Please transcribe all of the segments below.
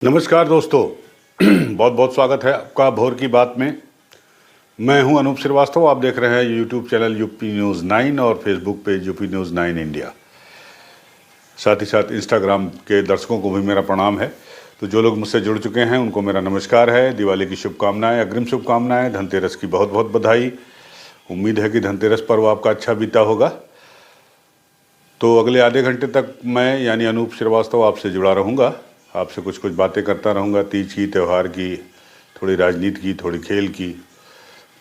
नमस्कार दोस्तों, बहुत बहुत स्वागत है आपका भोर की बात में। मैं हूं अनूप श्रीवास्तव। आप देख रहे हैं यूट्यूब चैनल यूपी न्यूज़ 9 और Facebook page UP news 9 India. साथ ही साथ इंस्टाग्राम के दर्शकों को भी मेरा प्रणाम है। तो जो लोग मुझसे जुड़ चुके हैं उनको मेरा नमस्कार है। दिवाली की शुभकामनाएं, अग्रिम शुभकामनाएं, धनतेरस की बहुत बहुत बधाई। उम्मीद है कि धनतेरस पर्व आपका अच्छा बीता होगा। तो अगले आधे घंटे तक मैं यानी अनूप श्रीवास्तव आपसे जुड़ा रहूँगा, आपसे कुछ कुछ बातें करता रहूँगा, तीज की, त्यौहार की, थोड़ी राजनीति की, थोड़ी खेल की।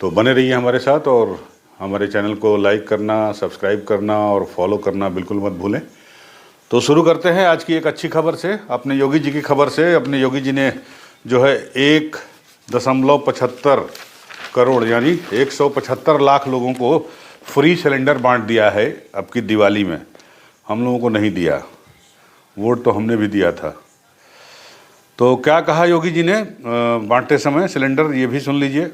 तो बने रहिए हमारे साथ और हमारे चैनल को लाइक करना, सब्सक्राइब करना और फॉलो करना बिल्कुल मत भूलें। तो शुरू करते हैं आज की एक अच्छी खबर से, अपने योगी जी की खबर से। अपने योगी जी ने जो है 1.75 करोड़ यानी 175 लाख लोगों को फ्री सिलेंडर बांट दिया है अब की दिवाली में। हम लोगों को नहीं दिया, वोट तो हमने भी दिया था। तो क्या कहा योगी जी ने बांटते समय सिलेंडर, ये भी सुन लीजिए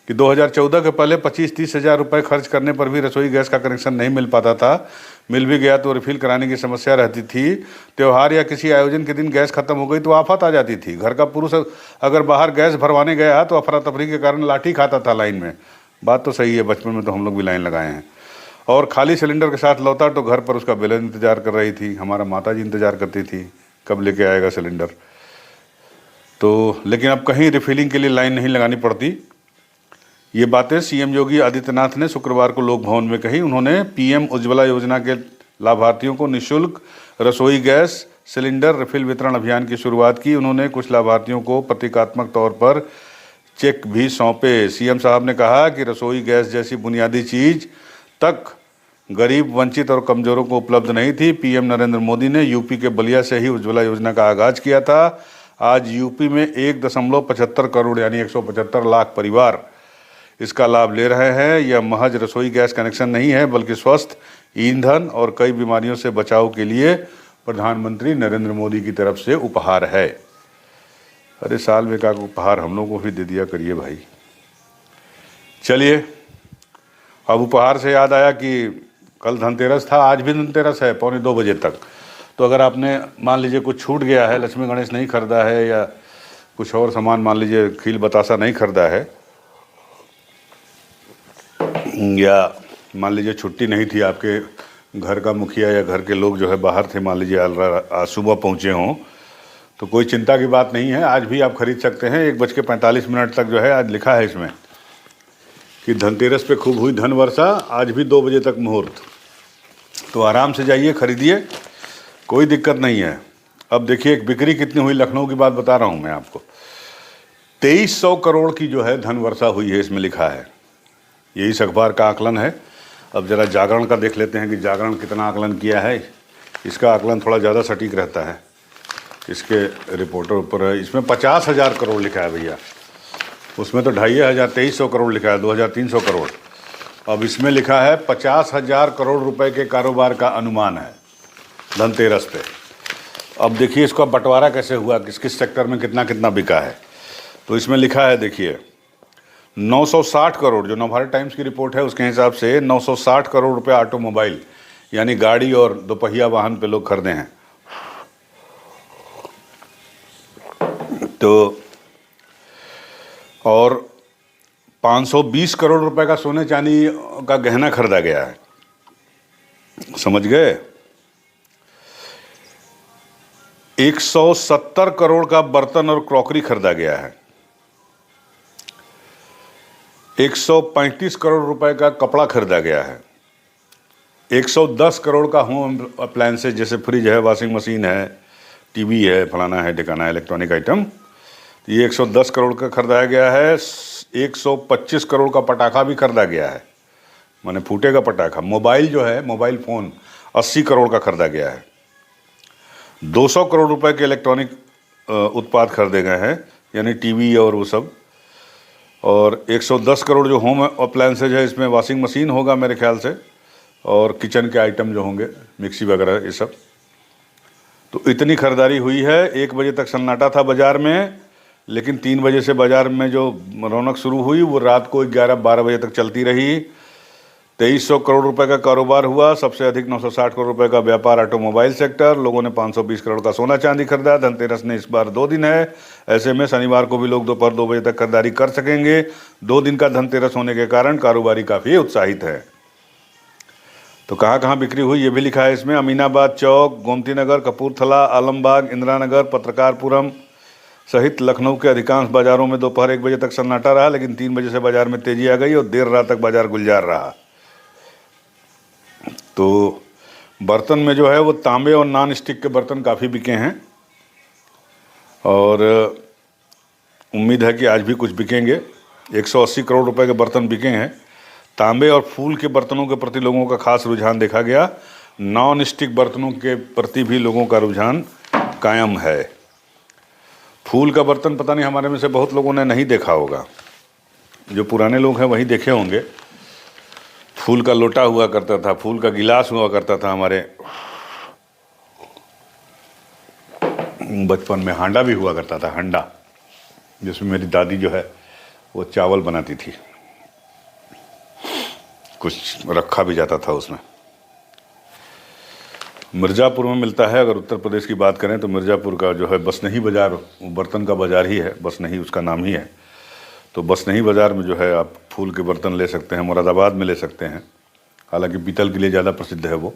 कि 2014 के पहले 25-30 हज़ार रुपये खर्च करने पर भी रसोई गैस का कनेक्शन नहीं मिल पाता था। मिल भी गया तो रिफिल कराने की समस्या रहती थी। त्यौहार या किसी आयोजन के दिन गैस खत्म हो गई तो आफत आ जाती थी। घर का पुरुष अगर बाहर गैस भरवाने गया तो अफरा तफरी के कारण लाठी खाता था लाइन में। बात तो सही है, बचपन में तो हम लोग भी लाइन लगाए हैं। और खाली सिलेंडर के साथ लौटा तो घर पर उसका बेलन इंतजार कर रही थी। हमारा माता जी इंतजार करती थी कब लेके आएगा सिलेंडर। तो लेकिन अब कहीं रिफिलिंग के लिए लाइन नहीं लगानी पड़ती। ये बातें सीएम योगी आदित्यनाथ ने शुक्रवार को लोक भवन में कही। उन्होंने पीएम उज्ज्वला योजना के लाभार्थियों को निःशुल्क रसोई गैस सिलेंडर रिफिल वितरण अभियान की शुरुआत की। उन्होंने कुछ लाभार्थियों को प्रतीकात्मक तौर पर चेक भी सौंपे। सीएम साहब ने कहा कि रसोई गैस जैसी बुनियादी चीज तक गरीब, वंचित और कमजोरों को उपलब्ध नहीं थी। पीएम नरेंद्र मोदी ने यूपी के बलिया से ही उज्ज्वला योजना का आगाज किया था। आज यूपी में 1.75 करोड़ यानी 175 लाख परिवार इसका लाभ ले रहे हैं। यह महज रसोई गैस कनेक्शन नहीं है बल्कि स्वस्थ ईंधन और कई बीमारियों से बचाव के लिए प्रधानमंत्री नरेंद्र मोदी की तरफ से उपहार है। अरे साल में का उपहार हम लोगों को भी दे दिया करिए भाई। चलिए, अब उपहार से याद आया कि कल धनतेरस था, आज भी धनतेरस है 1:45 बजे तक। तो अगर आपने मान लीजिए कुछ छूट गया है, लक्ष्मी गणेश नहीं खरीदा है या कुछ और सामान मान लीजिए खील बतासा नहीं खरीदा है, या मान लीजिए छुट्टी नहीं थी, आपके घर का मुखिया या घर के लोग जो है बाहर थे, मान लीजिए आज सुबह पहुँचे हों, तो कोई चिंता की बात नहीं है। आज भी आप खरीद सकते हैं। 1:45 तक जो है आज लिखा है इसमें कि धनतेरस पे खूब हुई धन वर्षा। आज भी 2 बजे तक मुहूर्त। तो आराम से जाइए, खरीदिए, कोई दिक्कत नहीं है। अब देखिए एक बिक्री कितनी हुई, लखनऊ की बात बता रहा हूँ मैं आपको। 2300 करोड़ की जो है धन वर्षा हुई है, इसमें लिखा है। यही इस अखबार का आकलन है। अब ज़रा जागरण का देख लेते हैं कि जागरण कितना आकलन किया है। इसका आकलन थोड़ा ज़्यादा सटीक रहता है। इसके रिपोर्टर ऊपर है, इसमें 50,000 करोड़ लिखा है भैया, उसमें तो 2500 2300 करोड़ लिखा है, 2300 करोड़। अब इसमें लिखा है 50,000 करोड़ रुपए के कारोबार का अनुमान है धनतेरस पे। अब देखिए इसका बंटवारा कैसे हुआ, किस किस सेक्टर में कितना कितना बिका है। तो इसमें लिखा है, देखिए 960 करोड़, जो नवभारत टाइम्स की रिपोर्ट है उसके हिसाब से 960 करोड़ रुपए ऑटोमोबाइल यानी गाड़ी और दोपहिया वाहन पे लोग खरीदे हैं। तो और 520 करोड़ रुपए का सोने चांदी का गहना खरीदा गया है, समझ गए। 170 करोड़ का बर्तन और क्रॉकरी खरीदा गया है। 135 करोड़ रुपए का कपड़ा खरीदा गया है। 110 करोड़ का होम अप्लायंसेज जैसे फ्रिज है, वॉशिंग मशीन है, टीवी है, फलाना है, ठिकाना है, इलेक्ट्रॉनिक आइटम, ये 110 करोड़ का खरीदा गया है। 125 करोड़ का पटाखा भी खरीदा गया है, माने फूटेगा पटाखा। मोबाइल जो है, मोबाइल फ़ोन 80 करोड़ का खरीदा गया है। 200 करोड़ रुपए के इलेक्ट्रॉनिक उत्पाद खरीदे गए हैं, यानी टीवी और वो सब। और 110 करोड़ जो होम अप्लायंसेज है, इसमें वॉशिंग मशीन होगा मेरे ख्याल से, और किचन के आइटम जो होंगे, मिक्सी वगैरह, ये सब। तो इतनी खरीदारी हुई है। 1 बजे तक सन्नाटा था बाज़ार में, लेकिन 3 बजे से बाज़ार में जो रौनक शुरू हुई वो रात को 11-12 बजे तक चलती रही। 2300 करोड़ रुपए का कारोबार हुआ। सबसे अधिक 960 करोड़ रुपए का व्यापार ऑटोमोबाइल सेक्टर। लोगों ने 520 करोड़ का सोना चांदी खरीदा। धनतेरस ने इस बार 2 दिन है, ऐसे में शनिवार को भी लोग दोपहर 2 बजे तक खरीदारी कर सकेंगे। 2 दिन का धनतेरस होने के कारण कारोबारी काफ़ी उत्साहित है। तो कहाँ कहाँ बिक्री हुई ये भी लिखा है इसमें। अमीनाबाद चौक, गोमती नगर, कपूरथला, आलमबाग, इंदिरा नगर, पत्रकारपुरम सहित लखनऊ के अधिकांश बाजारों में दोपहर 1 बजे तक सन्नाटा रहा, लेकिन 3 बजे से बाजार में तेजी आ गई और देर रात तक बाजार गुलजार रहा। तो बर्तन में जो है वो तांबे और नॉन स्टिक के बर्तन काफ़ी बिके हैं और उम्मीद है कि आज भी कुछ बिकेंगे। 180 करोड़ रुपए के बर्तन बिके हैं। तांबे और फूल के बर्तनों के प्रति लोगों का खास रुझान देखा गया। नॉन स्टिक बर्तनों के प्रति भी लोगों का रुझान कायम है। फूल का बर्तन पता नहीं हमारे में से बहुत लोगों ने नहीं देखा होगा, जो पुराने लोग हैं वही देखे होंगे। फूल का लोटा हुआ करता था, फूल का गिलास हुआ करता था हमारे बचपन में। हांडा भी हुआ करता था, हांडा, जिसमें मेरी दादी जो है वो चावल बनाती थी, कुछ रखा भी जाता था उसमें। मिर्ज़ापुर में मिलता है। अगर उत्तर प्रदेश की बात करें तो मिर्ज़ापुर का जो है बसनही बाज़ार बर्तन का बाज़ार ही है, बसनही उसका नाम ही है। तो बसनही बाज़ार में जो है आप फूल के बर्तन ले सकते हैं। मुरादाबाद में ले सकते हैं, हालांकि पीतल के लिए ज़्यादा प्रसिद्ध है वो।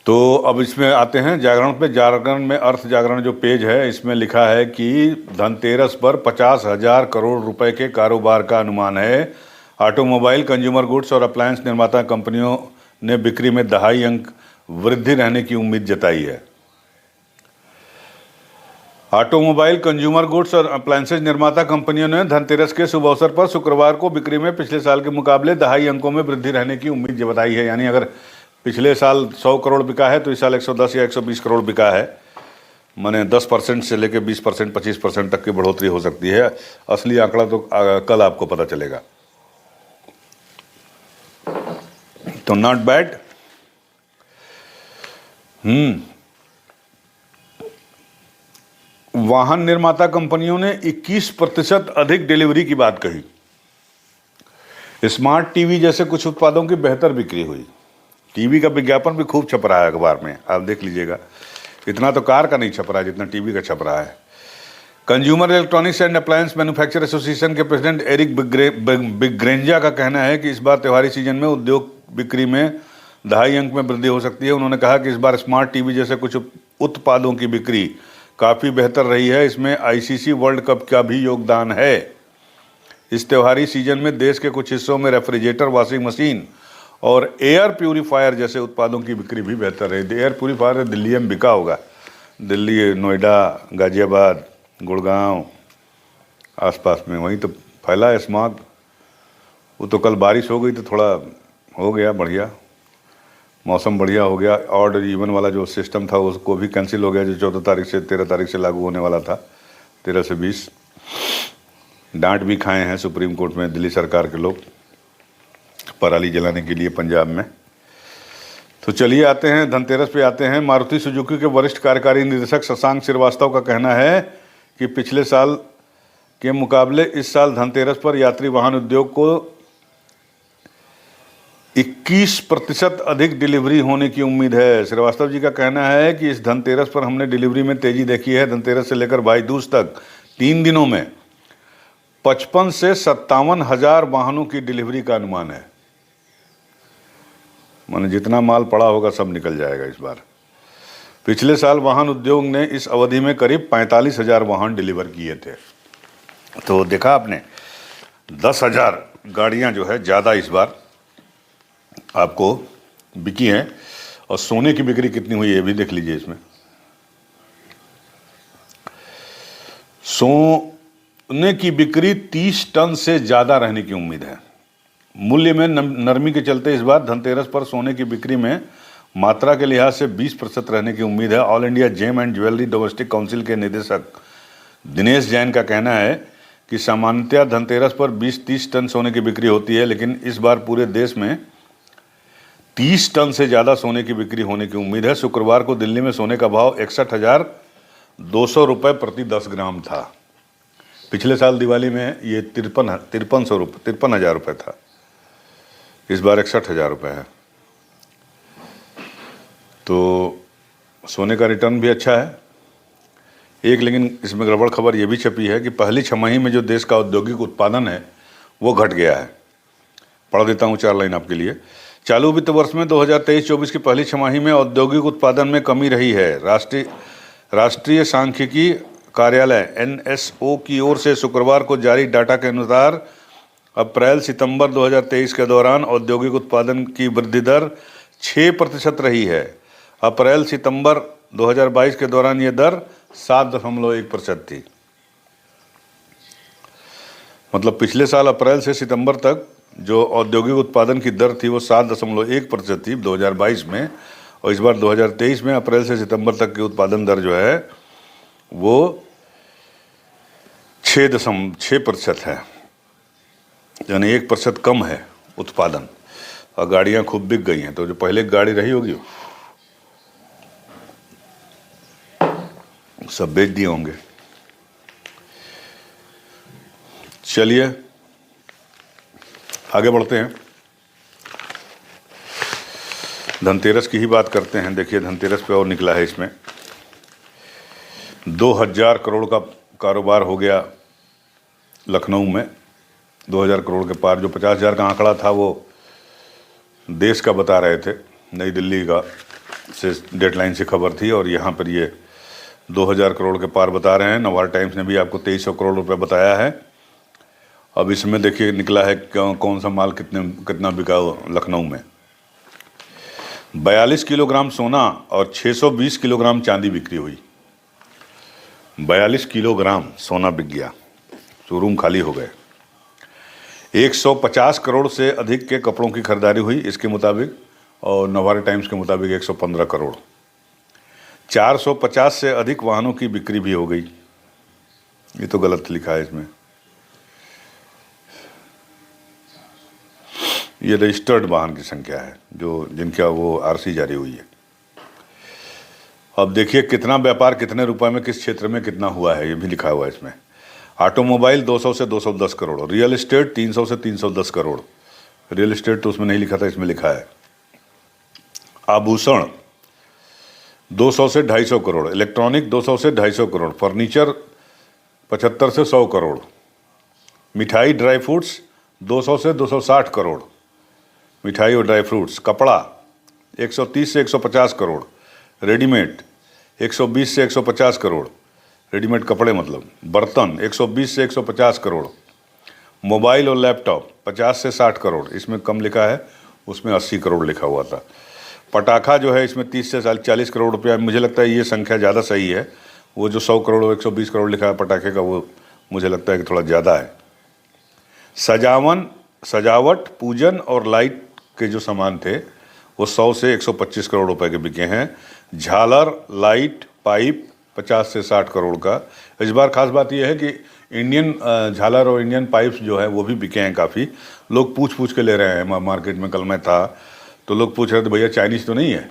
तो अब इसमें आते हैं जागरण पे। जागरण में अर्थ जागरण जो पेज है, इसमें लिखा है कि धनतेरस पर 50,000 करोड़ रुपए के कारोबार का अनुमान है। ऑटोमोबाइल, कंज्यूमर गुड्स और अप्लायंस निर्माता कंपनियों ने बिक्री में 2.5 अंक वृद्धि रहने की उम्मीद जताई है। ऑटोमोबाइल, कंज्यूमर गुड्स और अप्लायंसेज निर्माता कंपनियों ने धनतेरस के शुभ अवसर पर शुक्रवार को बिक्री में पिछले साल के मुकाबले 2.5 अंकों में वृद्धि रहने की उम्मीद जताई है। यानी अगर पिछले साल 100 करोड़ बिका है तो इस साल 110 या 120 करोड़ बिका है। माने 10% से लेकर 20%, 25% तक की बढ़ोतरी हो सकती है। असली आंकड़ा तो कल आपको पता चलेगा। तो नॉट बैड। वाहन निर्माता कंपनियों ने 21% अधिक डिलीवरी की बात कही। स्मार्ट टीवी जैसे कुछ उत्पादों की बेहतर बिक्री हुई। टीवी का विज्ञापन भी खूब छप रहा है अखबार में, आप देख लीजिएगा। इतना तो कार का नहीं छप रहा है जितना टीवी का छप रहा है। Consumer electronics and appliance manufacture association के प्रेसिडेंट एरिक बिग्रेंजा का कहना है कि इस बार त्योहारी सीजन में उद्योग बिक्री में 2.5 अंक में वृद्धि हो सकती है। उन्होंने कहा कि इस बार स्मार्ट टीवी जैसे कुछ उत्पादों की बिक्री काफ़ी बेहतर रही है। इसमें आईसीसी वर्ल्ड कप का भी योगदान है। इस त्योहारी सीजन में देश के कुछ हिस्सों में रेफ्रिजरेटर, वॉशिंग मशीन और एयर प्यूरीफायर जैसे उत्पादों की बिक्री भी बेहतर रही। एयर प्यूरीफायर दिल्ली में बिका होगा। दिल्ली, नोएडा, गाजियाबाद, गुड़गांव आसपास में वहीं तो फैला है स्मॉग। वो तो कल बारिश हो गई तो थोड़ा हो गया बढ़िया, मौसम बढ़िया हो गया। ऑड इवन वाला जो सिस्टम था उसको भी कैंसिल हो गया, जो 14 तारीख से 13 तारीख से लागू होने वाला था, 13 से 20। डांट भी खाए हैं सुप्रीम कोर्ट में दिल्ली सरकार के लोग पराली जलाने के लिए पंजाब में। तो चलिए आते हैं धनतेरस पे आते हैं। मारुति सुजुकी के वरिष्ठ कार्यकारी निदेशक शशांक श्रीवास्तव का कहना है कि पिछले साल के मुकाबले इस साल धनतेरस पर यात्री वाहन उद्योग को 21% अधिक डिलीवरी होने की उम्मीद है। श्रीवास्तव जी का कहना है कि इस धनतेरस पर हमने डिलीवरी में तेजी देखी है। धनतेरस से लेकर भाई दूज तक 3 दिनों में 55 से 57 हजार वाहनों की डिलीवरी का अनुमान है। माने जितना माल पड़ा होगा सब निकल जाएगा इस बार। पिछले साल वाहन उद्योग ने इस अवधि में करीब 45,000 वाहन डिलीवर किए थे। तो देखा आपने, 10,000 गाड़ियां जो है ज़्यादा इस बार आपको बिकी हैं। और सोने की बिक्री कितनी हुई ये भी देख लीजिए इसमें। सोने की बिक्री 30 टन से ज़्यादा रहने की उम्मीद है। मूल्य में नरमी के चलते इस बार धनतेरस पर सोने की बिक्री में मात्रा के लिहाज से 20% रहने की उम्मीद है। All India Gem and Jewellery Domestic Council के निदेशक दिनेश जैन का कहना है कि सामान्यतः धनतेरस पर 20-30 टन सोने की बिक्री होती है, लेकिन इस बार पूरे देश में 30 टन से ज़्यादा सोने की बिक्री होने की उम्मीद है। शुक्रवार को दिल्ली में सोने का भाव 61,200 रुपये प्रति 10 ग्राम था। पिछले साल दिवाली में ये 53,000 रुपये था। इस बार 61,000 रुपये है। तो सोने का रिटर्न भी अच्छा है। एक लेकिन इसमें गड़बड़ खबर ये भी छपी है कि पहली छमाही में जो देश का औद्योगिक उत्पादन है वो घट गया है। पढ़ देता हूँ 4 लाइन आपके लिए। चालू वित्त वर्ष में 2023-24 की पहली छमाही में औद्योगिक उत्पादन में कमी रही है। राष्ट्रीय सांख्यिकी कार्यालय NSO की ओर से शुक्रवार को जारी डाटा के अनुसार अप्रैल सितंबर 2023 के दौरान औद्योगिक उत्पादन की वृद्धि दर 6% रही है। अप्रैल सितंबर 2022 के दौरान ये दर 7.1% थी। मतलब पिछले साल अप्रैल से सितंबर तक जो औद्योगिक उत्पादन की दर थी वो 7.1% थी 2022 में, और इस बार 2023 में अप्रैल से सितंबर तक की उत्पादन दर जो है वो 6% है, यानी 1% कम है उत्पादन। और गाड़ियाँ खूब बिक गई हैं, तो जो पहले गाड़ी रही होगी सब बेच दिए होंगे। चलिए आगे बढ़ते हैं, धनतेरस की ही बात करते हैं। देखिए धनतेरस पे और निकला है, इसमें 2000 करोड़ का कारोबार हो गया लखनऊ में। 2000 करोड़ के पार। जो 50,000 का आंकड़ा था वो देश का बता रहे थे, नई दिल्ली का से डेडलाइन से खबर थी, और यहाँ पर ये 2000 करोड़ के पार बता रहे हैं। नवार टाइम्स ने भी आपको 2300 करोड़ रुपए बताया है। अब इसमें देखिए निकला है कौन सा माल कितना बिका लखनऊ में। 42 किलोग्राम सोना और 620 किलोग्राम चांदी बिक्री हुई। 42 किलोग्राम सोना बिक गया, शोरूम खाली हो गए। 150 करोड़ से अधिक के कपड़ों की खरीदारी हुई इसके मुताबिक, और नवारे टाइम्स के मुताबिक 115 करोड़। 450 से अधिक वाहनों की बिक्री भी हो गई। ये तो गलत लिखा है इसमें, ये रजिस्टर्ड वाहन की संख्या है जो जिनका वो आरसी जारी हुई है। अब देखिए कितना व्यापार कितने रुपए में किस क्षेत्र में कितना हुआ है, ये भी लिखा हुआ है इसमें। ऑटोमोबाइल 200 से 210 करोड़, रियल एस्टेट 300 से 310 करोड़। रियल एस्टेट तो उसमें नहीं लिखा था, इसमें लिखा है। आभूषण 200 से 250 करोड़, इलेक्ट्रॉनिक 200 से 250 करोड़, फर्नीचर 75 से 100 करोड़, मिठाई ड्राई फ्रूट्स 200 से 260 करोड़, मिठाई और ड्राई फ्रूट्स। कपड़ा 130 से 150 करोड़, रेडीमेड 120 से 150 करोड़, रेडीमेड कपड़े मतलब। बर्तन 120 से 150 करोड़, मोबाइल और लैपटॉप 50 से 60 करोड़, इसमें कम लिखा है, उसमें 80 करोड़ लिखा हुआ था। पटाखा जो है इसमें 30 से 40 करोड़ रुपया। मुझे लगता है ये संख्या ज़्यादा सही है। वो जो 100 करोड़ और 120 करोड़ लिखा है पटाखे का, वो मुझे लगता है कि थोड़ा ज़्यादा है। सजावट, पूजन और लाइट के जो सामान थे वो 100 से 125 करोड़ रुपए के बिके हैं। झालर, लाइट, पाइप 50 से 60 करोड़ का। इस बार खास बात यह है कि इंडियन झालर और इंडियन पाइप्स जो है वो भी बिके हैं काफ़ी। लोग पूछ के ले रहे हैं। मार्केट में कल मैं था तो लोग पूछ रहे थे भैया चाइनीज़ तो नहीं है,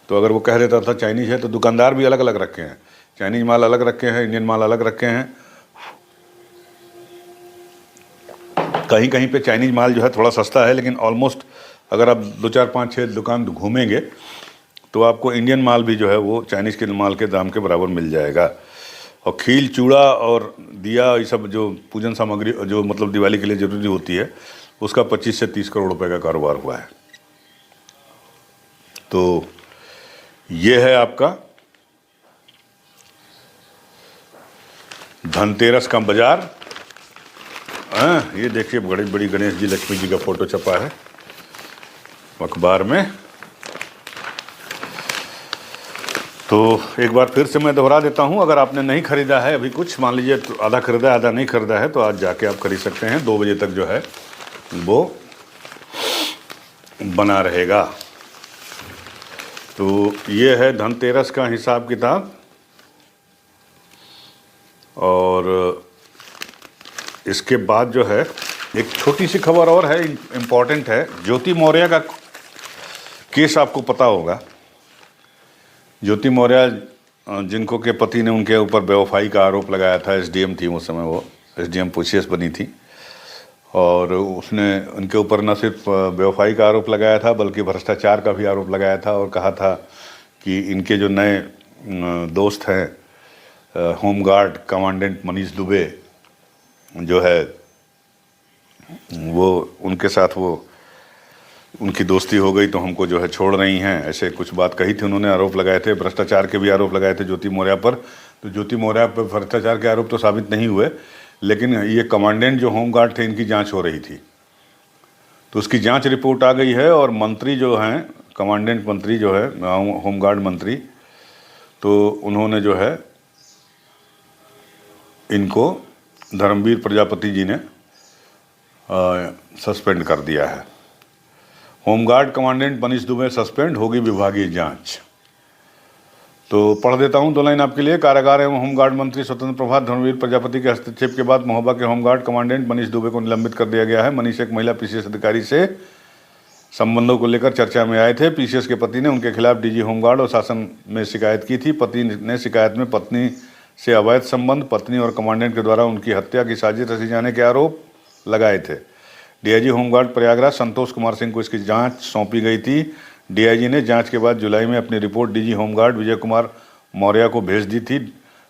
तो अगर वो कह देता था चाइनीज़ है तो दुकानदार भी अलग अलग रखे हैं। चाइनीज़ माल अलग रखे हैं, इंडियन माल अलग रखे हैं। कहीं कहीं पे चाइनीज़ माल जो है थोड़ा सस्ता है, लेकिन ऑलमोस्ट अगर आप 2, 4, 5, 6 दुकान घूमेंगे तो आपको इंडियन माल भी जो है वो चाइनीज़ के माल के दाम के बराबर मिल जाएगा। और खील, चूड़ा और दिया, ये सब जो पूजन सामग्री जो मतलब दिवाली के लिए ज़रूरी होती है, उसका 25 से 30 करोड़ रुपए का कारोबार हुआ है। तो ये है आपका धनतेरस का बाजार। ये देखिए बड़ी बड़ी गणेश जी, लक्ष्मी जी का फोटो छपा है अखबार में। तो एक बार फिर से मैं दोहरा देता हूँ, अगर आपने नहीं खरीदा है अभी कुछ, मान लीजिए तो आधा खरीदा है आधा नहीं खरीदा है, तो आज जाके आप खरीद सकते हैं। 2 बजे तक जो है वो बना रहेगा। तो ये है धनतेरस का हिसाब किताब। और इसके बाद जो है एक छोटी सी खबर और है, इम्पॉर्टेंट है। ज्योति मौर्य का केस आपको पता होगा। ज्योति मौर्य जिनको के पति ने उनके ऊपर बेवफाई का आरोप लगाया था, एसडीएम थी उस समय, वो एसडीएम पूछेस बनी थी। और उसने उनके ऊपर न सिर्फ बेवफाई का आरोप लगाया था बल्कि भ्रष्टाचार का भी आरोप लगाया था और कहा था कि इनके जो नए दोस्त हैं होमगार्ड कमांडेंट मनीष दुबे जो है वो उनके साथ वो उनकी दोस्ती हो गई तो हमको जो है छोड़ रही हैं, ऐसे कुछ बात कही थी उन्होंने, आरोप लगाए थे। भ्रष्टाचार के भी आरोप लगाए थे ज्योति मौर्या पर। तो ज्योति मौर्या पर भ्रष्टाचार के आरोप तो साबित नहीं हुए, लेकिन ये कमांडेंट जो होमगार्ड थे इनकी जांच हो रही थी, तो उसकी जांच रिपोर्ट आ गई है। और मंत्री जो हैं, कमांडेंट मंत्री जो है होमगार्ड मंत्री, तो उन्होंने जो है इनको धर्मवीर प्रजापति जी ने सस्पेंड कर दिया है। Home guard commandant Manish Dubey suspend, होगी विभागीय जांच। तो पढ़ देता हूं 2 लाइन आपके लिए। कारागार एवं होमगार्ड मंत्री स्वतंत्र प्रभार धर्मवीर प्रजापति के हस्तक्षेप के बाद महोबा के होमगार्ड कमांडेंट मनीष दुबे को निलंबित कर दिया गया है। मनीष एक महिला पीसीएस अधिकारी से संबंधों को लेकर चर्चा में आए थे। पीसीएस के पति ने उनके खिलाफ डीजी होमगार्ड और शासन में शिकायत की थी। पति ने शिकायत में पत्नी से अवैध संबंध, पत्नी और कमांडेंट के द्वारा उनकी हत्या की साजिश रची जाने के आरोप लगाए थे। डीआईजी होमगार्ड प्रयागराज संतोष कुमार सिंह को इसकी जांच सौंपी गई थी। डीआईजी ने जांच के बाद जुलाई में अपनी report DG home guard Vijay Kumar Maurya को भेज दी थी।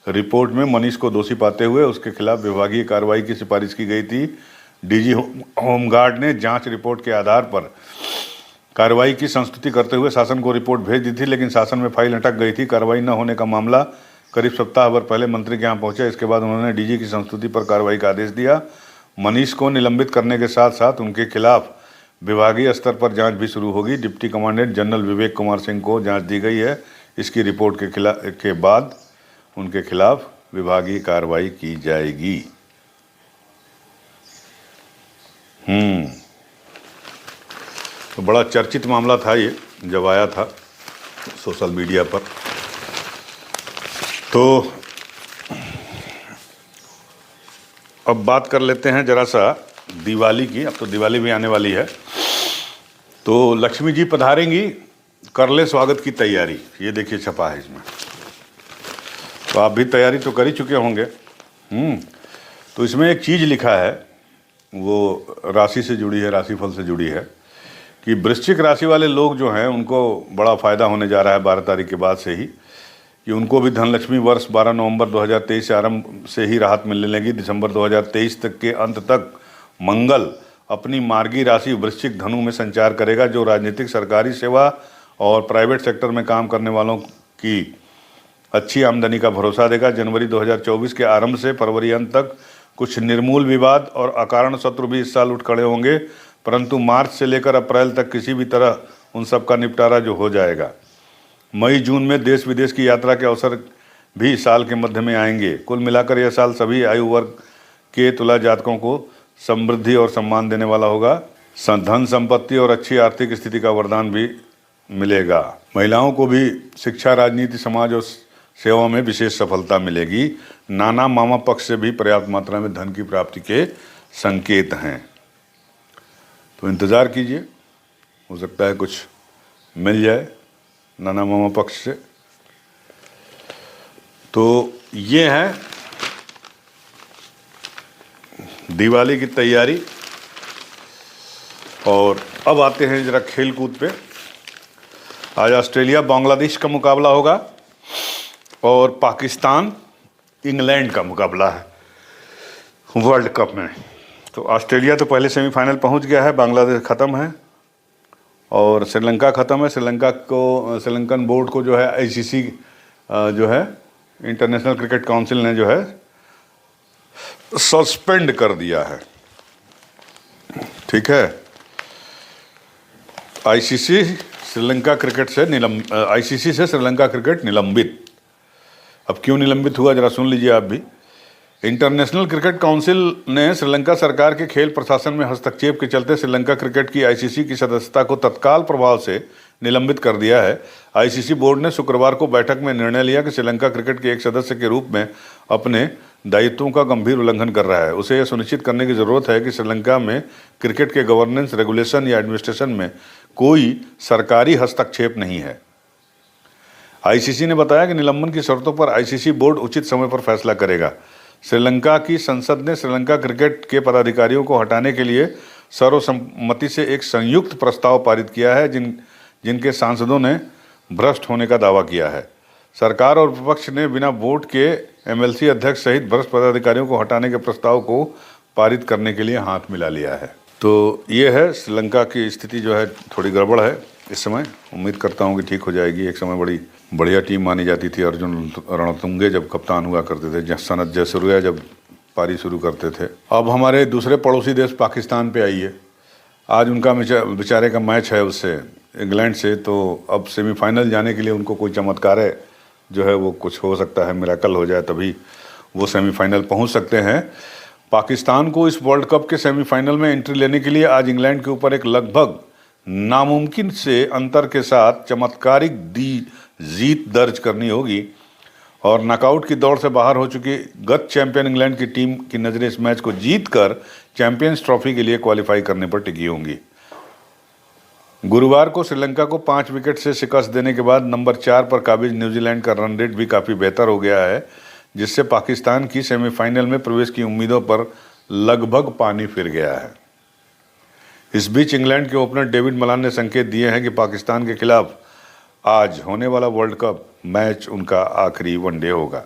रिपोर्ट में मनीष को दोषी पाते हुए उसके खिलाफ विभागीय कार्रवाई की सिफारिश की गई थी। डीजी होमगार्ड ने जांच रिपोर्ट के आधार पर कार्रवाई की संस्तुति करते हुए शासन को रिपोर्ट भेज दी थी, लेकिन शासन में फाइल अटक गई थी। कार्रवाई न होने का मामला करीब सप्ताह भर पहले मंत्री के यहाँ पहुंचा। इसके बाद उन्होंने डीजी की संस्तुति पर कार्रवाई का आदेश दिया। मनीष को निलंबित करने के साथ साथ उनके खिलाफ विभागीय स्तर पर जांच भी शुरू होगी। Deputy commandant general Vivek Kumar Singh को जांच दी गई है। इसकी रिपोर्ट के बाद उनके खिलाफ विभागीय कार्रवाई की जाएगी। तो बड़ा चर्चित मामला था ये जब आया था सोशल मीडिया पर। तो अब बात कर लेते हैं जरा सा दिवाली की। अब तो दिवाली भी आने वाली है, तो लक्ष्मी जी पधारेंगी, कर ले स्वागत की तैयारी। ये देखिए छपा है इसमें, तो आप भी तैयारी तो कर ही चुके होंगे। तो इसमें एक चीज़ लिखा है, वो राशि से जुड़ी है, राशिफल से जुड़ी है, कि वृश्चिक राशि वाले लोग जो हैं उनको बड़ा फ़ायदा होने जा रहा है 12 तारीख के बाद से ही, कि उनको भी धनलक्ष्मी वर्ष 12 नवंबर 2023 से आरंभ से ही राहत मिलने लगी। दिसंबर 2023 तक के अंत तक मंगल अपनी मार्गी राशि वृश्चिक धनु में संचार करेगा, जो राजनीतिक, सरकारी सेवा और प्राइवेट सेक्टर में काम करने वालों की अच्छी आमदनी का भरोसा देगा। जनवरी 2024 के आरंभ से फरवरी अंत तक कुछ निर्मूल विवाद और अकारण शत्रु भी इस साल उठ खड़े होंगे, परंतु मार्च से लेकर अप्रैल तक किसी भी तरह उन सब का निपटारा जो हो जाएगा। मई जून में देश विदेश की यात्रा के अवसर भी साल के मध्य में आएंगे। कुल मिलाकर यह साल सभी आयु वर्ग के तुला जातकों को समृद्धि और सम्मान देने वाला होगा। धन संपत्ति और अच्छी आर्थिक स्थिति का वरदान भी मिलेगा। महिलाओं को भी शिक्षा, राजनीति, समाज और सेवा में विशेष सफलता मिलेगी। नाना मामा पक्ष से भी पर्याप्त मात्रा में धन की प्राप्ति के संकेत हैं, तो इंतज़ार कीजिए, हो सकता है कुछ मिल जाए नाना मामा पक्ष से। तो ये है दिवाली की तैयारी। और अब आते हैं जरा खेल कूद पे। आज ऑस्ट्रेलिया बांग्लादेश का मुकाबला होगा और पाकिस्तान इंग्लैंड का मुकाबला है वर्ल्ड कप में। तो ऑस्ट्रेलिया तो पहले सेमीफाइनल पहुंच गया है, बांग्लादेश ख़त्म है और श्रीलंका ख़त्म है। श्रीलंकन बोर्ड को जो है आईसीसी जो है इंटरनेशनल क्रिकेट काउंसिल ने जो है सस्पेंड कर दिया है। ठीक है, आईसीसी से श्रीलंका क्रिकेट निलंबित। अब क्यों निलंबित हुआ जरा सुन लीजिए आप भी। इंटरनेशनल क्रिकेट काउंसिल ने श्रीलंका सरकार के खेल प्रशासन में हस्तक्षेप के चलते श्रीलंका क्रिकेट की आईसीसी की सदस्यता को तत्काल प्रभाव से निलंबित कर दिया है। आईसीसी बोर्ड ने शुक्रवार को बैठक में निर्णय लिया कि श्रीलंका क्रिकेट के एक सदस्य के रूप में अपने दायित्वों का गंभीर उल्लंघन कर रहा है। उसे यह सुनिश्चित करने की ज़रूरत है कि श्रीलंका में क्रिकेट के गवर्नेंस, रेगुलेशन या एडमिनिस्ट्रेशन में कोई सरकारी हस्तक्षेप नहीं है। आईसीसी ने बताया कि निलंबन की शर्तों पर आईसीसी बोर्ड उचित समय पर फैसला करेगा। श्रीलंका की संसद ने श्रीलंका क्रिकेट के पदाधिकारियों को हटाने के लिए सर्वसम्मति से एक संयुक्त प्रस्ताव पारित किया है, जिनके सांसदों ने भ्रष्ट होने का दावा किया है। सरकार और विपक्ष ने बिना वोट के एमएलसी अध्यक्ष सहित भ्रष्ट पदाधिकारियों को हटाने के प्रस्ताव को पारित करने के लिए हाथ मिला लिया है। तो ये है, श्रीलंका की स्थिति जो है थोड़ी गड़बड़ है इस समय। उम्मीद करता हूँ कि ठीक हो जाएगी। एक समय बड़ी बढ़िया टीम मानी जाती थी। अर्जुन रणतुंगे जब कप्तान हुआ करते थे, सनत जयसूर्या जब पारी शुरू करते थे। अब हमारे दूसरे पड़ोसी देश पाकिस्तान पे आइए। आज उनका बेचारे का मैच है उससे, इंग्लैंड से। तो अब सेमीफाइनल जाने के लिए उनको कोई चमत्कार है जो है वो कुछ हो सकता है, मिरेकल हो जाए तभी वो सेमीफाइनल पहुंच सकते हैं। पाकिस्तान को इस वर्ल्ड कप के सेमीफाइनल में एंट्री लेने के लिए आज इंग्लैंड के ऊपर एक लगभग नामुमकिन से अंतर के साथ चमत्कारिक जीत दर्ज करनी होगी और नॉकआउट की दौड़ से बाहर हो चुकी गत चैंपियन इंग्लैंड की टीम की नज़रें इस मैच को जीतकर चैंपियंस ट्रॉफी के लिए क्वालिफाई करने पर टिकी होंगी। गुरुवार को श्रीलंका को 5 विकेट से शिकस्त देने के बाद नंबर 4 पर काबिज न्यूजीलैंड का रन रेट भी काफ़ी बेहतर हो गया है, जिससे पाकिस्तान की सेमीफाइनल में प्रवेश की उम्मीदों पर लगभग पानी फिर गया है। इस बीच इंग्लैंड के ओपनर डेविड मलान ने संकेत दिए हैं कि पाकिस्तान के खिलाफ आज होने वाला वर्ल्ड कप मैच उनका आखिरी वनडे होगा।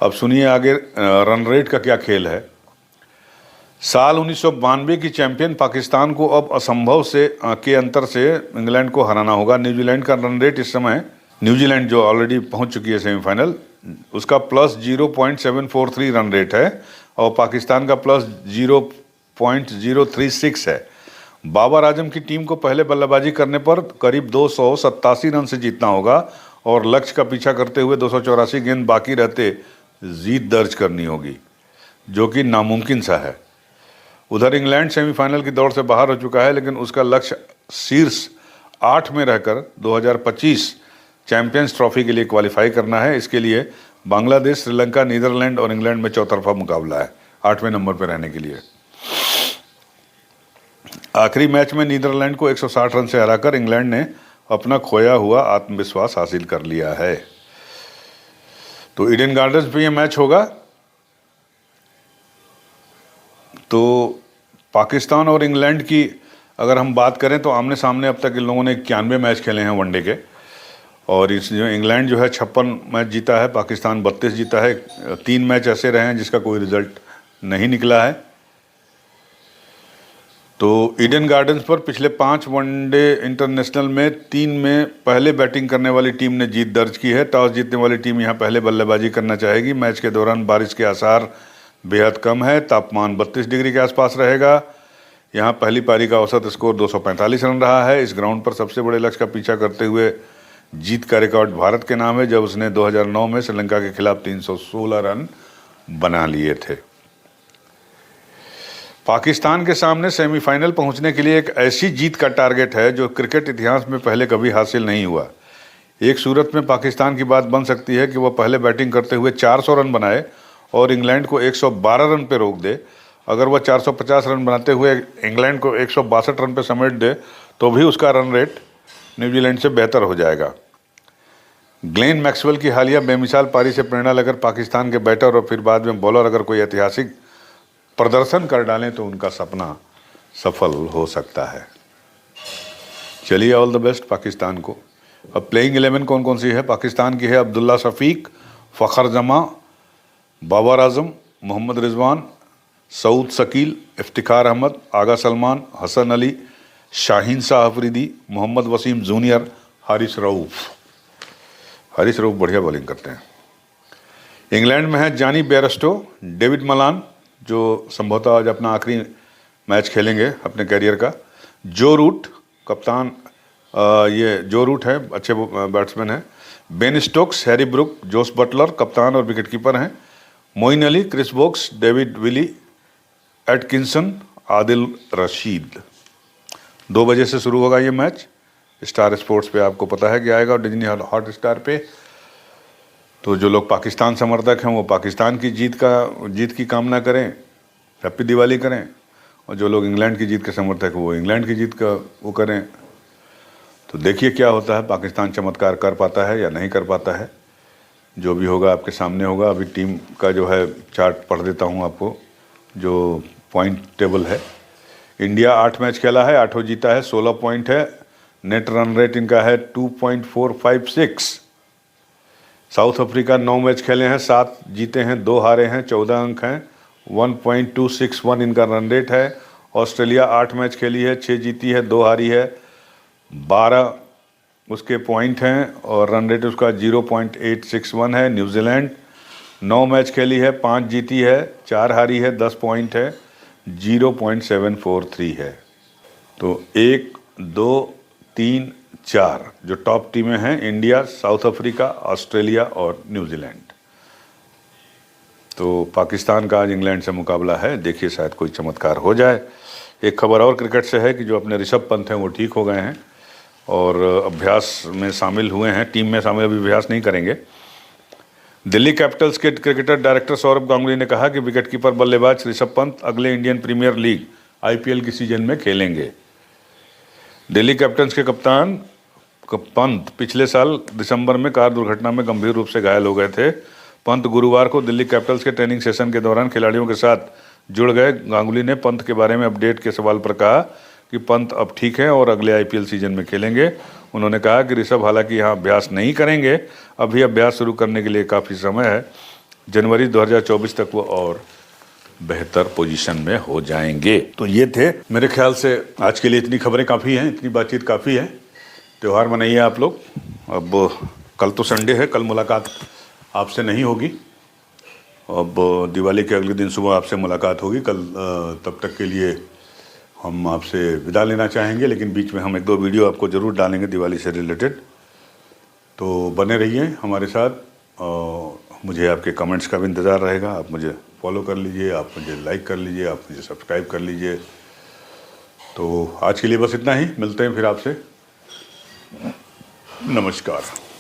अब सुनिए आगे रन रेट का क्या खेल है। साल 1992 की चैंपियन पाकिस्तान को अब असंभव के अंतर से इंग्लैंड को हराना होगा। न्यूजीलैंड का रन रेट इस समय, न्यूजीलैंड जो ऑलरेडी पहुंच चुकी है सेमीफाइनल, उसका प्लस 0.743 रन रेट है और पाकिस्तान का प्लस 0.036 है। बाबर आजम की टीम को पहले बल्लेबाजी करने पर करीब 287 रन से जीतना होगा और लक्ष्य का पीछा करते हुए 284 गेंद बाकी रहते जीत दर्ज करनी होगी, जो कि नामुमकिन सा है। उधर इंग्लैंड सेमीफाइनल की दौड़ से बाहर हो चुका है, लेकिन उसका लक्ष्य शीर्ष 8 में रहकर 2025 चैंपियंस ट्रॉफी के लिए क्वालिफाई करना है। इसके लिए बांग्लादेश, श्रीलंका, नीदरलैंड और इंग्लैंड में चौतरफा मुकाबला है 8वें नंबर पर रहने के लिए। आखिरी मैच में नीदरलैंड को 160 रन से हराकर इंग्लैंड ने अपना खोया हुआ आत्मविश्वास हासिल कर लिया है। तो ईडन गार्डन्स पे ये मैच होगा। तो पाकिस्तान और इंग्लैंड की अगर हम बात करें तो आमने सामने अब तक इन लोगों ने 91 मैच खेले हैं वनडे के, और इस जो इंग्लैंड जो है 56 मैच जीता है, पाकिस्तान 32 जीता है। 3 मैच ऐसे रहे हैं जिसका कोई रिजल्ट नहीं निकला है। तो ईडन गार्डन्स पर पिछले 5 वनडे इंटरनेशनल में 3 में पहले बैटिंग करने वाली टीम ने जीत दर्ज की है। टॉस जीतने वाली टीम यहां पहले बल्लेबाजी करना चाहेगी। मैच के दौरान बारिश के आसार बेहद कम है। तापमान 32 डिग्री के आसपास रहेगा। यहां पहली पारी का औसत स्कोर 245 रन रहा है। इस ग्राउंड पर सबसे बड़े लक्ष्य का पीछा करते हुए जीत का रिकॉर्ड भारत के नाम है, जब उसने 2009 में श्रीलंका के खिलाफ 316 रन बना लिए थे। पाकिस्तान के सामने सेमीफाइनल पहुंचने के लिए एक ऐसी जीत का टारगेट है जो क्रिकेट इतिहास में पहले कभी हासिल नहीं हुआ। एक सूरत में पाकिस्तान की बात बन सकती है कि वह पहले बैटिंग करते हुए 400 रन बनाए और इंग्लैंड को 112 रन पे रोक दे। अगर वह 450 रन बनाते हुए इंग्लैंड को 162 रन पे समेट दे तो भी उसका रन रेट न्यूजीलैंड से बेहतर हो जाएगा। ग्लेन मैक्सवेल की हालिया बेमिसाल पारी से प्रेरणा लेकर पाकिस्तान के बैटर और फिर बाद में बॉलर अगर कोई ऐतिहासिक प्रदर्शन कर डालें तो उनका सपना सफल हो सकता है। चलिए, ऑल द बेस्ट पाकिस्तान को। अब प्लेइंग 11 कौन कौन सी है पाकिस्तान की है? अब्दुल्ला शफीक, फ़खर जमा, बाबर आजम, मोहम्मद रिजवान, सऊद शकील, इफ्तिखार अहमद, आगा सलमान, हसन अली, शाहीन शाह अफरीदी, मोहम्मद वसीम जूनियर, हारिस रऊफ़। हारिस रऊफ़ बढ़िया बॉलिंग करते हैं। इंग्लैंड में है जॉनी बेयरस्टो, डेविड मलान जो संभवतः आज अपना आखिरी मैच खेलेंगे अपने कैरियर का, जो रूट कप्तान, ये जो रूट है अच्छे बैट्समैन हैं, Ben Stokes, Harry Brook, Jos Buttler कप्तान और विकेटकीपर हैं, Moeen Ali, Chris Woakes, David Willey, Atkinson, Adil Rashid. 2 बजे से शुरू होगा ये मैच। स्टार स्पोर्ट्स पे आपको पता है कि आएगा और डिज्नी हॉट स्टार पे। तो जो लोग पाकिस्तान समर्थक हैं वो पाकिस्तान की जीत की कामना करें, हैप्पी दिवाली करें, और जो लोग इंग्लैंड की जीत के समर्थक हैं वो इंग्लैंड की जीत का वो करें। तो देखिए क्या होता है, पाकिस्तान चमत्कार कर पाता है या नहीं कर पाता है। जो भी होगा आपके सामने होगा। अभी टीम का जो है चार्ट पढ़ देता हूँ आपको, जो पॉइंट टेबल है। इंडिया 8 मैच खेला है, 8 जीता है, 16 पॉइंट है। नेट रन रेट इनका है 2.456। साउथ अफ्रीका 9 मैच खेले हैं, 7 जीते हैं, 2 हारे हैं, 14 अंक हैं, 1.261 इनका रन रेट है। ऑस्ट्रेलिया 8 मैच खेली है, 6 जीती है, 2 हारी है, 12 उसके पॉइंट हैं और रन रेट उसका 0.861 है। न्यूजीलैंड 9 मैच खेली है, 5 जीती है, 4 हारी है, 10 पॉइंट है, 0.743 है। तो 1, 2, 3, 4 जो टॉप टीमें हैं, इंडिया, साउथ अफ्रीका, ऑस्ट्रेलिया और न्यूजीलैंड। तो पाकिस्तान का आज इंग्लैंड से मुकाबला है, देखिए शायद कोई चमत्कार हो जाए। एक खबर और क्रिकेट से है कि जो अपने ऋषभ पंत हैं वो ठीक हो गए हैं और अभ्यास में शामिल हुए हैं। टीम में शामिल अभी अभ्यास नहीं करेंगे। दिल्ली कैपिटल्स के क्रिकेटर डायरेक्टर सौरभ गांगुली ने कहा कि विकेटकीपर बल्लेबाज ऋषभ पंत अगले इंडियन प्रीमियर लीग IPL की सीजन में खेलेंगे। दिल्ली कैपिटल्स के कप्तान पंत पिछले साल दिसंबर में कार दुर्घटना में गंभीर रूप से घायल हो गए थे। पंत गुरुवार को दिल्ली कैपिटल्स के ट्रेनिंग सेशन के दौरान खिलाड़ियों के साथ जुड़ गए। गांगुली ने पंत के बारे में अपडेट के सवाल पर कहा कि पंत अब ठीक हैं और अगले IPL सीजन में खेलेंगे। उन्होंने कहा कि ऋषभ हालांकि यहाँ अभ्यास नहीं करेंगे, अभी अभ्यास शुरू करने के लिए काफ़ी समय है। जनवरी 2024 तक वो और बेहतर पोजीशन में हो जाएंगे। तो ये थे मेरे ख्याल से आज के लिए इतनी खबरें काफ़ी हैं, इतनी बातचीत काफ़ी है। त्यौहार मनाइए आप लोग। अब कल तो संडे है, कल मुलाकात आपसे नहीं होगी। अब दिवाली के अगले दिन सुबह आपसे मुलाकात होगी कल। तब तक के लिए हम आपसे विदा लेना चाहेंगे, लेकिन बीच में हम 1-2 वीडियो आपको ज़रूर डालेंगे दिवाली से रिलेटेड। तो बने रहिए हमारे साथ। मुझे आपके कमेंट्स का भी इंतज़ार रहेगा। आप मुझे फॉलो कर लीजिए, आप मुझे लाइक कर लीजिए, आप मुझे सब्सक्राइब कर लीजिए। तो आज के लिए बस इतना ही, मिलते हैं फिर आपसे। नमस्कार।